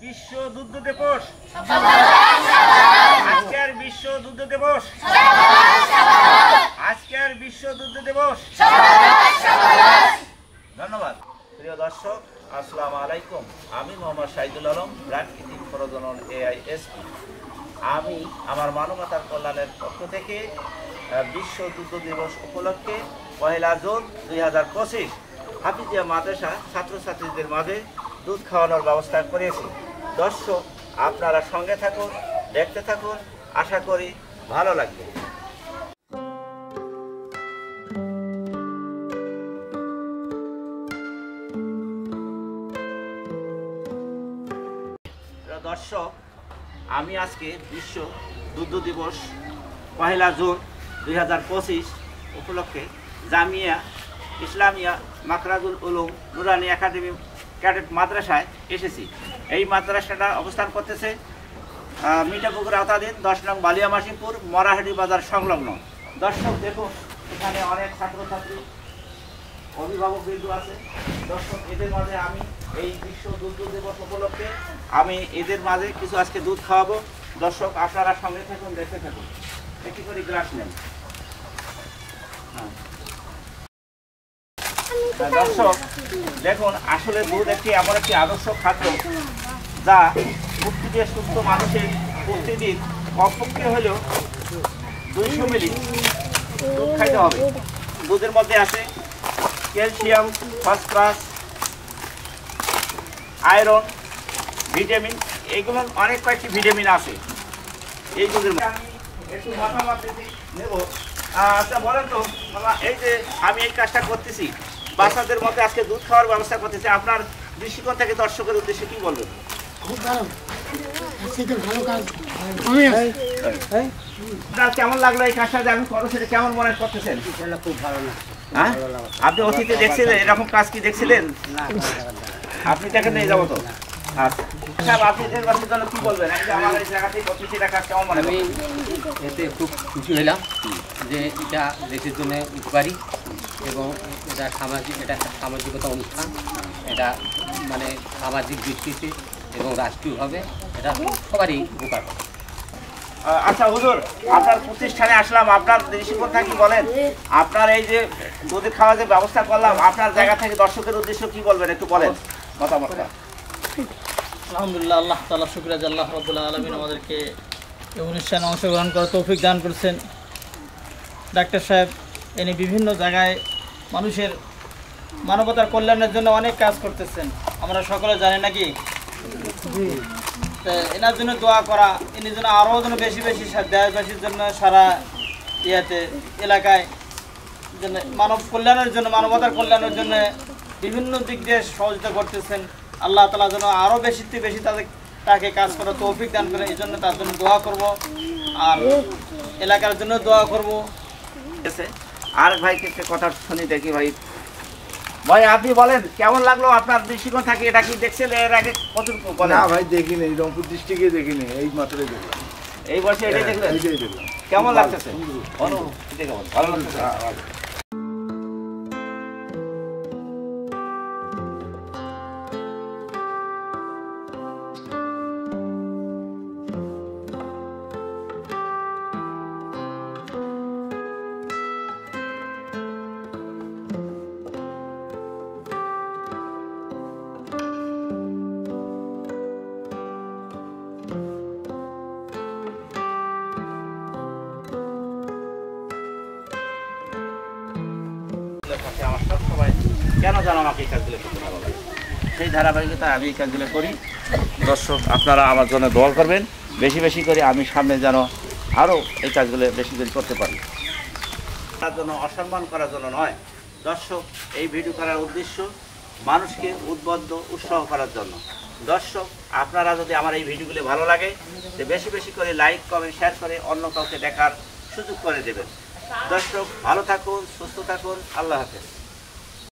বিশ্ব দুগ্ধ দিবস। আজকের বিশ্ব দুগ্ধ দিবস। আজকের বিশ্ব দুগ্ধ দিবস। ধন্যবাদ। প্রিয় দর্শক, আসসালামু আলাইকুম। আমি মোহাম্মদ শাহিদুল আলম, প্রাকৃতিক প্রজনন AISP। আমি আমার মানবতার কল্যাণের পক্ষ থেকে বিশ্ব দুগ্ধ দিবস উপলক্ষে 1 জুন 2025 হাফিজিয়া মাদ্রাসা ছাত্রছাত্রীদের মাঝে দুধ খাওয়ানোর ব্যবস্থা করেছি। দর্শক, আপনারা সঙ্গে থাকুন, দেখতে থাকুন, আশা করি ভালো লাগবে। দর্শক, আমি আজকে বিশ্ব দুগ্ধ দিবস 1 জুন 2025 উপলক্ষে জামিয়া ইসলামিয়া মাকরাজুল উলুম নুরানি একাডেমি ক্যাডেট মাদ্রাসায় এসেছি। এই মাদ্রাসাটা অবস্থান করতেছে মিঠাপুকুর আওতাধীন 10 নং বালিয়ামাসিপুর মরাহাটি বাজার সংলগ্ন। দর্শক দেখুন, এখানে অনেক ছাত্রছাত্রী অভিভাবক বিন্দু আছে। দর্শক, এদের মাঝে আমি এই বিশ্ব দুগ্ধ দিবস উপলক্ষে আমি এদের মাঝে কিছু আজকে দুধ খাওয়াবো। দর্শক, আপনারা সঙ্গে থাকুন, দেখতে থাকুন। একটি করে গ্লাস নেন। দর্শক দেখুন, আসলে দুধ একটি এমন একটি আদর্শ খাদ্য যা প্রত্যেক সুস্থ মানুষের প্রতিদিন কমপক্ষে হলেও 200 মিলি দুধ খাইতে হবে। দুধের মধ্যে আছে ক্যালসিয়াম, ফসফরাস, আয়রন, ভিটামিন, এইগুলো অনেক কয়েকটি ভিটামিন আছে এই দুধের মধ্যে। আমি একটু মতামত নেব। আচ্ছা বলেন তো মামা, এই যে আমি এই কাজটা করতেছি, বাচ্চাদের মধ্যে আজকে দুধ খাওয়ার ব্যবস্থা করতেছি, আপনার দৃষ্টিকোণ থেকে দর্শকের উদ্দেশ্যে কি বলবেন? খুব ভালো, ভালো কাজ। কেমন লাগলো এই কাজটা যে আমি করছি, কেমন মনে করতেছেন? খুব ভালো না। হ্যাঁ, আপনি অতীতে দেখছিলেন এরকম কাজ? কি দেখছিলেন? আপনি দেখেন এই যাবো তো। আচ্ছা, আপনি দেশবাসীর জন্য কি বলবেন? আমার এই জায়গাতেই করতেছি, এটা কাজ কেমন মনে হয়? আমি এতে খুব খুশি হলাম যে এটা দেশের জন্য উপকারী এবং এটা সামাজিকতা অনুষ্ঠান। এটা মানে সামাজিক দৃষ্টিতে এবং রাষ্ট্রীয়ভাবে এটা সবারই উপকার। আচ্ছা হুজুর, আপনার প্রতিষ্ঠানে আসলাম, আপনার দৃষ্টিকোণ থেকে বলেন, আপনার এই যে দুধের খাওয়া যে ব্যবস্থা করলাম, আপনার জায়গা থেকে দর্শকের উদ্দেশ্য কি বলবেন একটু বলেন মতামতটা। আলহামদুলিল্লাহ, আল্লাহ তাআলা শুকরিয়া যে আল্লাহ রাব্বুল আলামিন আমাদেরকে এই অনুষ্ঠানে অংশগ্রহণ করার তৌফিক দান করেছেন। ডাক্তার সাহেব এনে বিভিন্ন জায়গায় মানুষের মানবতার কল্যাণের জন্য অনেক কাজ করতেছেন, আমরা সকলে জানি নাকি। এনার জন্য দোয়া করা, এর জন্য আরও যেন বেশি বেশি দেশবাসীর জন্য সারা এলাকায় যেন মানব কল্যাণের জন্য, মানবতার কল্যাণের জন্য বিভিন্ন দিক দিয়ে সহযোগিতা করতেছেন। আল্লাহ তাআলা যেন আরও বেশি তাকে কাজ করার তৌফিক দান করে, এই জন্য তার জন্য দোয়া করব আর এলাকার জন্য দোয়া করব। আর ভাইকে কথা শুনি দেখি। ভাই আপনি বলেন, কেমন লাগলো আপনার দৃষ্টিকোণ থাকে? এটা কি দেখছেন এর আগে কতটুকু বলেন? না ভাই, দেখিনি, রংপুর ডিস্ট্রিক্টে দেখিনি, এই মাত্রই দেখলাম। এই বছর এটাই দেখলেন? এইটাই দেখলাম। কেমন লাগতেছে? ভালো লাগতেছে। আমার সব সবাই কেন জানো আমাকে এই কাজগুলো করতে ভালো লাগে, সেই ধারাবাহিকতায় আমি এই কাজগুলো করি। দর্শক, আপনারা আমার জন্য দোয়া করবেন, বেশি বেশি করে আমি সামনে যেন আরও এই কাজগুলো বেশি করে করতে পারি। তার জন্য অসম্মান করার জন্য নয় দর্শক, এই ভিডিও করার উদ্দেশ্য মানুষকে উদ্বুদ্ধ উৎসাহ করার জন্য। দর্শক, আপনারা যদি আমার এই ভিডিওগুলো ভালো লাগে, যে বেশি বেশি করে লাইক, কমেন্ট, শেয়ার করে অন্য কাউকে দেখার সুযোগ করে দেবেন। দর্শক, ভালো থাকুন, সুস্থ থাকুন, আল্লাহ হাফেজ।